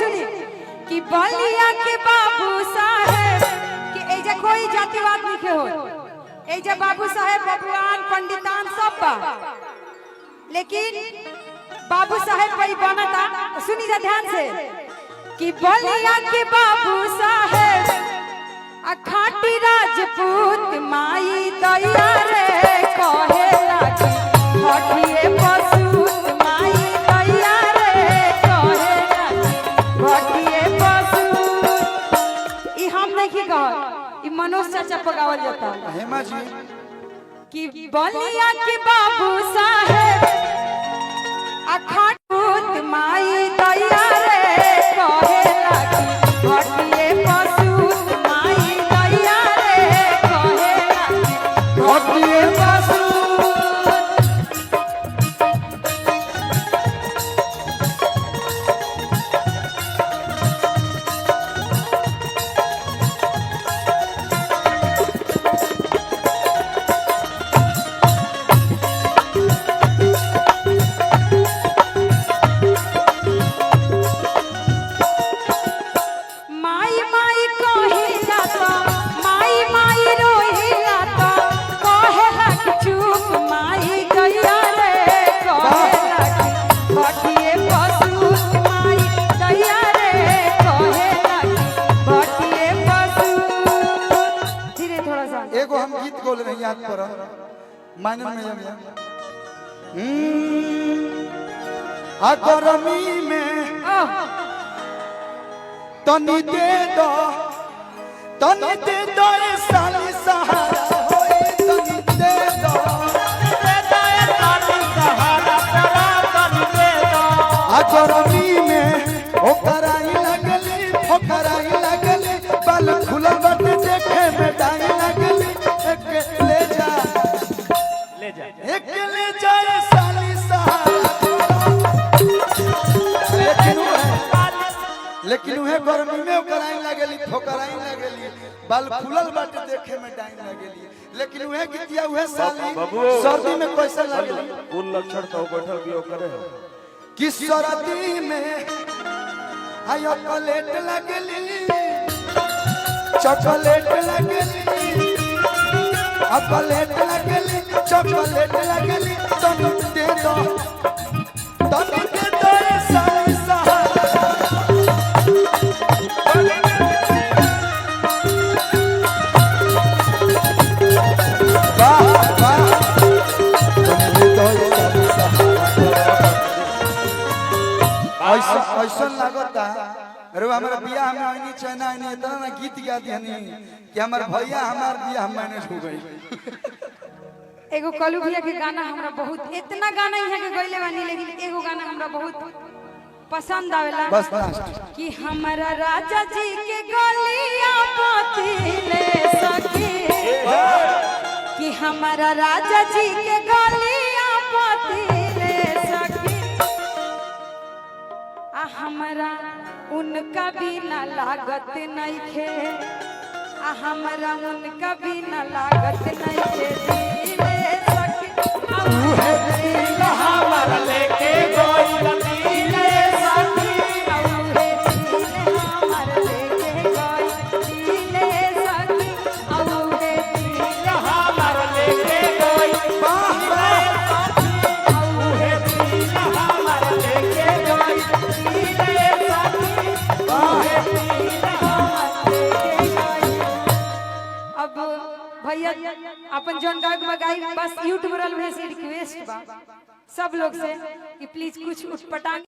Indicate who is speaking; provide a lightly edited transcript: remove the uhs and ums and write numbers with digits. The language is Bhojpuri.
Speaker 1: सुनी कि बलिया के बाबू साहेब कि एजा कोई जातिवाद नहीं हो, एजा बाबू साहेब भगवान पंडितान सब बा, लेकिन बाबू साहेब भाई बनता। सुनी जा ध्यान से कि बलिया के बाबू साहेब अखाटी राजपूत माई दैया रे कहे लागी हटिए पसूत माई दैया रे कहे लागी हटिए पसूत। ई हम नहीं की कहत, ई मनोज चाचा पगावल जाता
Speaker 2: हेमा जी
Speaker 1: कि बलिया के बाबू साहेब अखाटूत माई दैया रे कहे लागी हटिए पसूत माई दैया रे कहे लागी
Speaker 2: हटिए पसूत। एगो हम गीत बोल रहे हैं, याद करो माइनर में गरमी में तनी दे दो ए साली सहारा होए तनी दे दो ए साली सहारा तनी दे दो। गरमी में ओकराई लगली बाल खुलल बाटे देखे में डाई लगली एक ले जाए साली सहारा। लेकिन उहे गर्मी में ओकराई लगली ठोकराई लगली बाल फूलल बाटे देखे में डाई लगली, लेकिन उहे गीतिया उहे साली सर्दी में कैसे लगली
Speaker 3: कुल लक्षण तो बैठल भी करे है
Speaker 2: कि सर्दी में आयो चॉकलेट लगली चॉकलेट लगली चॉकलेट लगली चॉकलेट लगली तनी दे दो ए साली सहारा। वाह वाह तनी दे दो ए साली सहारा। ऐसा लगता अरे हमारा बियाह में आईनी चाइना आईनी इतना ना गीत गा दिहनी कि हमार भैया हमार बियाह मैनेज हो गई।
Speaker 1: एगो कलू भैया के गाना हमरा बहुत, इतना गाना यहाँ के गईले बानी, लेकिन एगो गाना हमरा बहुत पसंद आवेला
Speaker 2: बस लास्ट
Speaker 1: कि हमारा राजा जी के गलिया पतिले सखी कि हमारा राजा जी के गलिया पतिले सखी आ हमारा उनका बिना लागत नहीं खे आ हमारा उनका बिना लागत नहीं खे दिले सखी
Speaker 2: उहे दिल हमार लेके गइल
Speaker 1: दिले सखी औहे दिल हमार लेके गई दिले सखी औहे दिल
Speaker 2: हमार लेके गइल वाह
Speaker 1: औहे दिल हमार लेके गई दिले सखी औहे दिल हमार लेके गई। अब भैया अपन जौन गायक बगाई बस यूट्यूबर से रिक्वेस्ट बा सब लोग से कि प्लीज कुछ उठपटांग